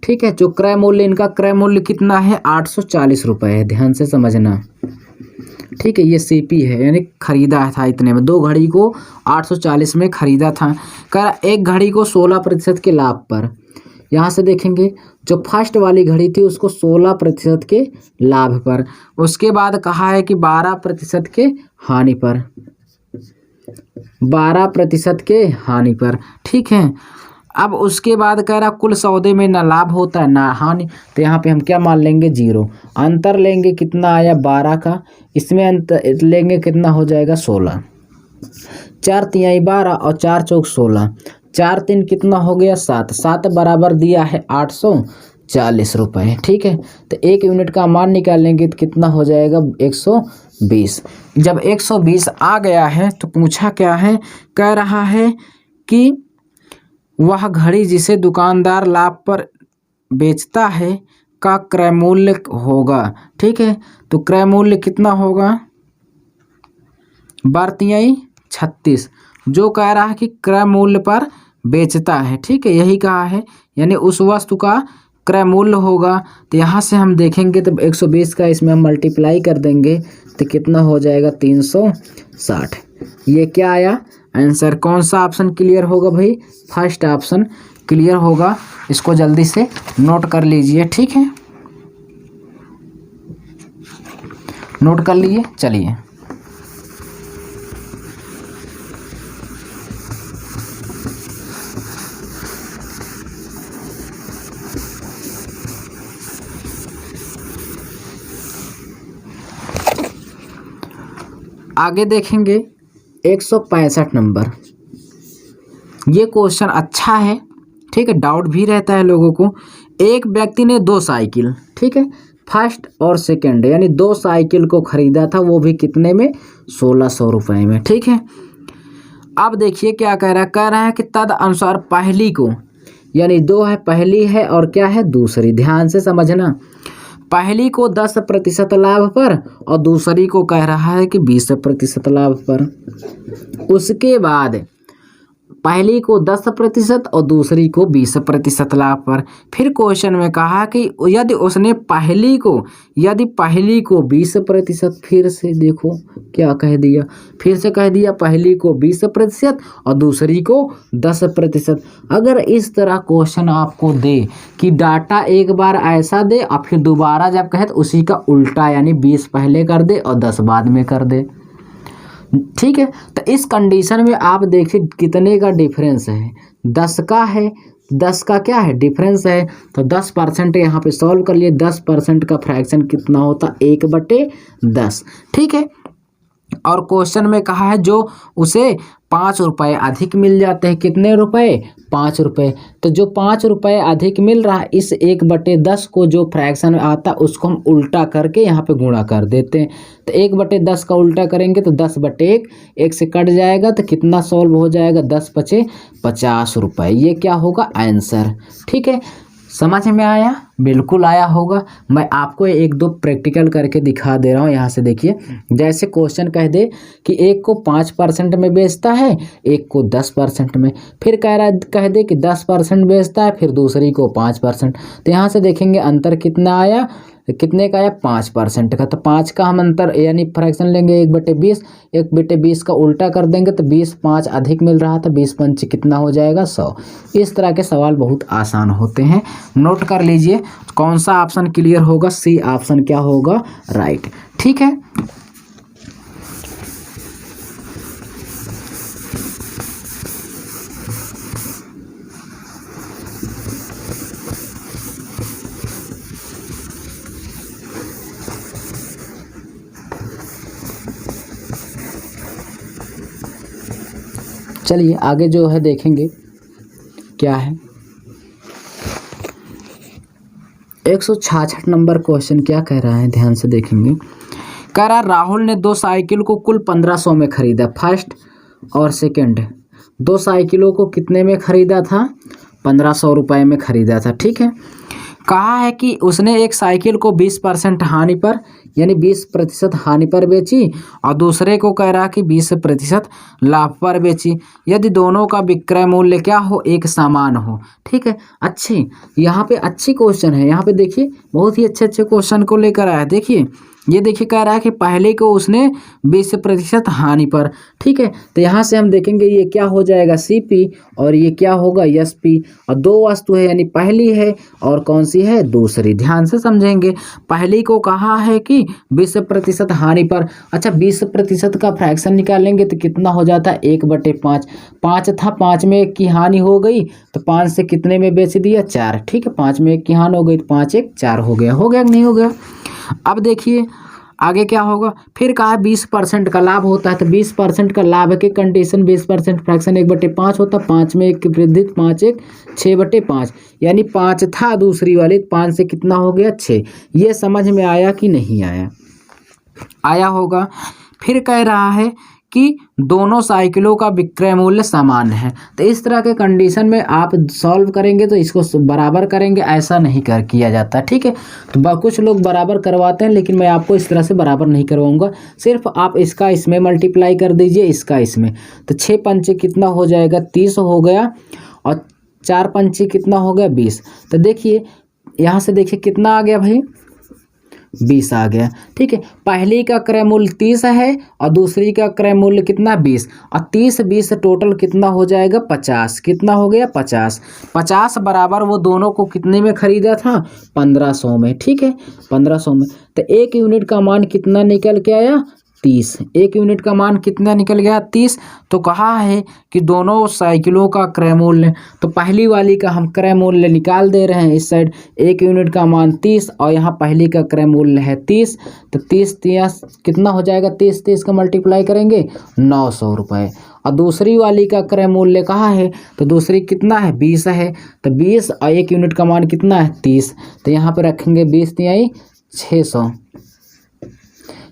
ठीक है, जो क्रय मूल्य, इनका क्रय मूल्य कितना है, 840 रुपये है, ध्यान से समझना। ठीक है, ये सीपी है, यानी खरीदा था इतने में, 2 घड़ी को 840 में खरीदा था। कह एक घड़ी को 16% के लाभ पर, यहाँ से देखेंगे जो फर्स्ट वाली घड़ी थी उसको 16% के लाभ पर, उसके बाद कहा है कि 12% के हानि पर, 12% के हानि पर। ठीक है, अब उसके बाद कह रहा कुल सौदे में ना लाभ होता है ना हानि, तो यहाँ पे हम क्या मान लेंगे, 0। अंतर लेंगे कितना आया 12 का, इसमें अंतर लेंगे कितना हो जाएगा 16, 4 तिहाई 12 और 4 चौक 16, 4 3 कितना हो गया 7, 7 बराबर दिया है 840 रुपये। ठीक है, तो 1 यूनिट का मान निकालेंगे तो कितना हो जाएगा 120। जब 120 आ गया है तो पूछा क्या है, कह रहा है कि वह घड़ी जिसे दुकानदार लाभ पर बेचता है का क्रय मूल्य होगा। ठीक है, तो क्रय मूल्य कितना होगा, 12 36, जो कह रहा है कि क्रय मूल्य पर बेचता है। ठीक है, यही कहा है, यानी उस वस्तु का क्रय मूल्य होगा। तो यहाँ से हम देखेंगे तो 120 का इसमें हम मल्टीप्लाई कर देंगे तो कितना हो जाएगा 360। ये क्या आया आंसर, कौन सा ऑप्शन क्लियर होगा भाई, फर्स्ट ऑप्शन क्लियर होगा। इसको जल्दी से नोट कर लीजिए। ठीक है, नोट कर लिए। चलिए आगे देखेंगे 165 नंबर। ये क्वेश्चन अच्छा है, ठीक है, डाउट भी रहता है लोगों को। एक व्यक्ति ने 2 साइकिल, ठीक है, फर्स्ट और सेकंड, यानी 2 साइकिल को खरीदा था, वो भी कितने में, 1600 रुपये में। ठीक है, अब देखिए क्या कह रहा है कि तद अनुसार पहली को, यानी 2 है, पहली है और क्या है दूसरी, ध्यान से समझना। पहली को 10% लाभ पर और दूसरी को कह रहा है कि 20% लाभ पर। उसके बाद पहली को 10% और दूसरी को 20% लाभ पर। फिर क्वेश्चन में कहा कि यदि उसने पहली को 20%, फिर से देखो क्या कह दिया, फिर से कह दिया पहली को 20% और दूसरी को 10%। अगर इस तरह क्वेश्चन आपको दे कि डाटा एक बार ऐसा दे और फिर दोबारा जब कहे तो उसी का उल्टा, यानी 20 पहले कर दे और 10 बाद में कर दे, ठीक है, तो इस कंडीशन में आप देखिए कितने का डिफरेंस है, 10 का है, 10 का क्या है डिफरेंस है, तो 10% यहाँ पे सॉल्व कर लिए, 10% का फ्रैक्शन कितना होता, 1/10, ठीक है। और क्वेश्चन में कहा है जो उसे 5 रुपये अधिक मिल जाते हैं, कितने रुपए, 5 रुपये, तो जो 5 रुपये अधिक मिल रहा है इस 1/10 को जो फ्रैक्शन आता है उसको हम उल्टा करके यहाँ पे गुणा कर देते हैं, तो 1/10 का उल्टा करेंगे तो 10/1, 1 से कट जाएगा तो कितना सॉल्व हो जाएगा, 10×5 = 50 रुपये, ये क्या होगा आंसर, ठीक है। समझ में आया, बिल्कुल आया होगा। मैं आपको 1-2 प्रैक्टिकल करके दिखा दे रहा हूँ। यहाँ से देखिए, जैसे क्वेश्चन कह दे कि एक को 5% में बेचता है, एक को 10% में, फिर कह दे कि 10% बेचता है, फिर दूसरी को 5%, तो यहाँ से देखेंगे अंतर कितना आया, कितने का आया, 5% का, तो 5 का हम अंतर यानी फ्रैक्शन लेंगे 1/20, 1/20 का उल्टा कर देंगे तो 20, 5 अधिक मिल रहा था, 20×5 कितना हो जाएगा, 100। इस तरह के सवाल बहुत आसान होते हैं, नोट कर लीजिए। कौन सा ऑप्शन क्लियर होगा, सी ऑप्शन क्या होगा, राइट, ठीक है। चलिए आगे जो है देखेंगे क्या है। 166 नंबर क्वेश्चन क्या कह रहा है, ध्यान से देखेंगे। कह रहा राहुल ने 2 साइकिल को कुल 1500 में खरीदा, फर्स्ट और सेकंड 2 साइकिलों को कितने में खरीदा था, 1500 रुपये में खरीदा था, ठीक है। कहा है कि उसने एक साइकिल को 20% हानि पर यानी 20% हानि पर बेची और दूसरे को कह रहा कि 20% लाभ पर बेची, यदि दोनों का विक्रय मूल्य क्या हो, एक समान हो, ठीक है। अच्छी, यहाँ पे अच्छी क्वेश्चन है, यहाँ पे देखिए बहुत ही अच्छे क्वेश्चन को लेकर आया है। देखिए ये देखिए कह रहा है कि पहले को उसने 20% हानि पर, ठीक है, तो यहाँ से हम देखेंगे ये क्या हो जाएगा, CP और ये क्या होगा, SP, और 2 वस्तु है यानी पहली है और कौन सी है, दूसरी। ध्यान से समझेंगे, पहली को कहा है कि 20% हानि पर, अच्छा 20% का फ्रैक्शन निकालेंगे तो कितना हो जाता है, 1/5, 5 था, 5 में 1 की हानि हो गई तो 5 से कितने में बेच दिया, 4, ठीक है, 5 में 1 की हानि हो गई तो 5 1 4 हो गया कि नहीं हो गया। अब देखिए आगे क्या होगा, फिर कहा 20% का लाभ होता है, तो 20% का लाभ के कंडीशन 20% फ्रैक्शन 1/5 होता है, 5 में 1 की वृद्धि, 5 1 6/5, यानी 5 था दूसरी वाली, 5 से कितना हो गया, 6। ये समझ में आया कि नहीं आया, आया होगा। फिर कह रहा है कि दोनों साइकिलों का विक्रय मूल्य समान है, तो इस तरह के कंडीशन में आप सॉल्व करेंगे तो इसको बराबर करेंगे, ऐसा नहीं किया जाता, ठीक है। तो कुछ लोग बराबर करवाते हैं लेकिन मैं आपको इस तरह से बराबर नहीं करवाऊंगा, सिर्फ आप इसका इसमें मल्टीप्लाई कर दीजिए, इसका इसमें, तो 6 पंचे कितना हो जाएगा, 30 हो गया, और 4 पंचे कितना हो गया, 20। तो देखिए यहाँ से देखिए कितना आ गया भाई, 20 आ गया, ठीक है। पहली का क्रय मूल्य 30 है और दूसरी का क्रय मूल्य कितना, 20, और 30-20 टोटल कितना हो जाएगा, 50, कितना हो गया, 50, 50 बराबर वो दोनों को कितने में खरीदा था, 1500 में, ठीक है, 1500 में। तो 1 यूनिट का मान कितना निकल के आया, 30, 1 यूनिट का मान कितना निकल गया, 30। तो कहा है कि दोनों साइकिलों का क्रय मूल्य, तो पहली वाली का हम क्रय मूल्य निकाल दे रहे हैं इस साइड, 1 यूनिट का मान 30 और यहाँ पहली का क्रय मूल्य है 30, तो 30 कितना हो जाएगा, 30 का मल्टीप्लाई करेंगे 900 रुपये, और दूसरी वाली का क्रय मूल्य कहाँ है, तो दूसरी कितना है, 20 है, तो 20 और 1 यूनिट का मान कितना है, 30, तो यहाँ पर रखेंगे 20 तिहाई 600,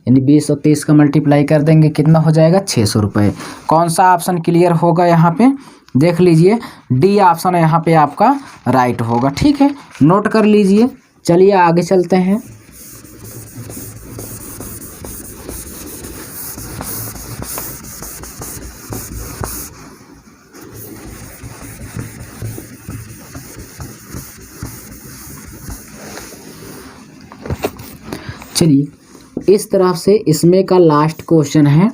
यानी 20 और 30 का मल्टीप्लाई कर देंगे, कितना हो जाएगा, 600 रुपये। कौन सा ऑप्शन क्लियर होगा, यहाँ पे देख लीजिए, डी ऑप्शन यहाँ पे आपका राइट होगा, ठीक है, नोट कर लीजिए। चलिए आगे चलते हैं। चलिए इस तरफ से इसमें का लास्ट क्वेश्चन है।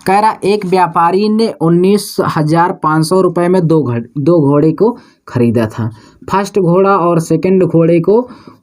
कह रहा एक व्यापारी ने 19,500 रुपये में दो घोड़े को खरीदा था। फर्स्ट घोड़ा और सेकंड घोड़े को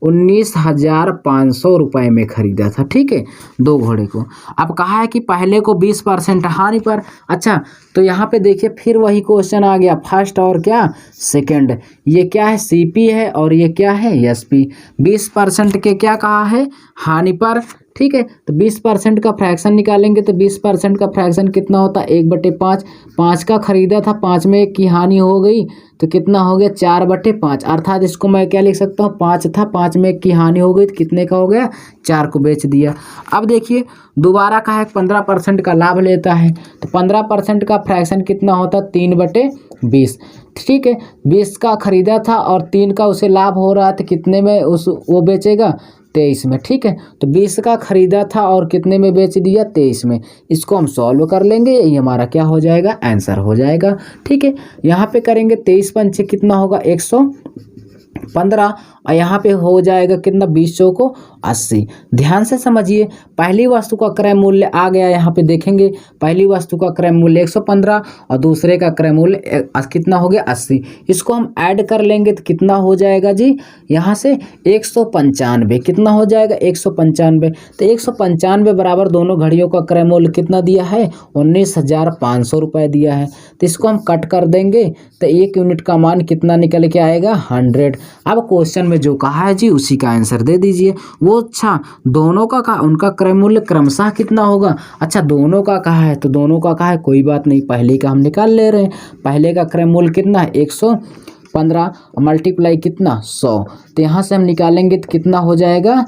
19,500 रुपये में खरीदा था। ठीक है, दो घोड़े को। अब कहा है कि पहले को 20% हानि पर। अच्छा, तो यहाँ पे देखिए फिर वही क्वेश्चन आ गया, फर्स्ट और क्या सेकंड। ये क्या है, सीपी है और ये क्या है, एसपी। 20% के क्या कहा है, हानि पर। ठीक है, तो 20% का फ्रैक्शन निकालेंगे तो 20% का फ्रैक्शन कितना होता है, 1/5। 5 का खरीदा था, 5 में 1 की हानि हो गई तो कितना हो गया, 4/5। अर्थात इसको मैं क्या लिख सकता हूँ, 5 था, 5 में 1 की हानि हो गई तो कितने का हो गया, 4 को बेच दिया। अब देखिए दोबारा का है 15% का लाभ लेता है तो 15% का फ्रैक्शन कितना होता है, 3/20। ठीक है, 20 का खरीदा था और 3 का उसे लाभ हो रहा है तो कितने में वो बेचेगा, 23 में। ठीक है, तो 20 का खरीदा था और कितने में बेच दिया, 23 में। इसको हम सॉल्व कर लेंगे, यही हमारा क्या हो जाएगा, आंसर हो जाएगा। ठीक है, यहाँ पे करेंगे 23 पंचे कितना होगा, 115 और यहाँ पे हो जाएगा कितना, 20 चौको 80। ध्यान से समझिए, पहली वस्तु का क्रय मूल्य आ गया, यहाँ पे देखेंगे पहली वस्तु का क्रय मूल्य 115 और दूसरे का क्रय मूल्य कितना हो गया, 80। इसको हम ऐड कर लेंगे तो कितना हो जाएगा जी, यहाँ से 195। कितना हो जाएगा, 195। तो 195 बराबर दोनों घड़ियों का क्रय मूल्य कितना दिया है, 19,500 रुपये दिया है। तो इसको हम कट कर देंगे तो 1 यूनिट का मान कितना निकल के आएगा, 100। अब क्वेश्चन में जो कहा है जी उसी का आंसर दे दीजिए। वो अच्छा, दोनों का उनका क्रय मूल्य क्रमशः कितना होगा। अच्छा, दोनों का कहा है तो दोनों का कहा है, कोई बात नहीं, पहले का हम निकाल ले रहे हैं। पहले का क्रय मूल्य कितना है, 115 मल्टीप्लाई कितना, 100। तो यहाँ से हम निकालेंगे तो कितना हो जाएगा,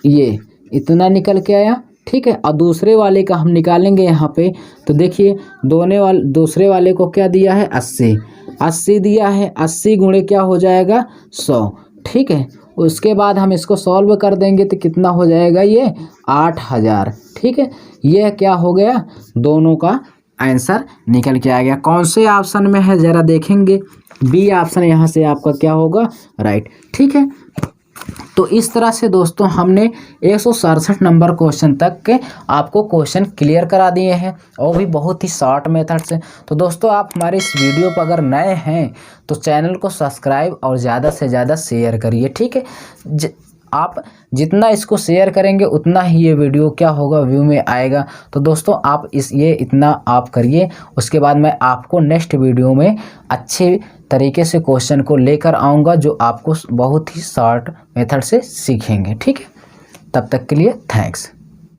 ये इतना निकल के आया। ठीक है, और दूसरे वाले का हम निकालेंगे यहाँ पे तो देखिए दूसरे वाले को क्या दिया है, 80 दिया है। 80 गुणे क्या हो जाएगा, 100। ठीक है, उसके बाद हम इसको सॉल्व कर देंगे तो कितना हो जाएगा, ये 8,000। ठीक है, ये क्या हो गया, दोनों का आंसर निकल के आ गया। कौन से ऑप्शन में है जरा देखेंगे, बी ऑप्शन यहाँ से आपका क्या होगा, राइट। ठीक है, तो इस तरह से दोस्तों हमने 167 नंबर क्वेश्चन तक के आपको क्वेश्चन क्लियर करा दिए हैं और भी बहुत ही शॉर्ट मेथड से। तो दोस्तों आप हमारे इस वीडियो पर अगर नए हैं तो चैनल को सब्सक्राइब और ज़्यादा से ज़्यादा शेयर करिए। ठीक है, आप जितना इसको शेयर करेंगे उतना ही ये वीडियो क्या होगा, व्यू में आएगा। तो दोस्तों आप इतना आप करिए, उसके बाद मैं आपको नेक्स्ट वीडियो में अच्छे तरीके से क्वेश्चन को लेकर आऊँगा जो आपको बहुत ही शॉर्ट मेथड से सीखेंगे। ठीक है, तब तक के लिए थैंक्स।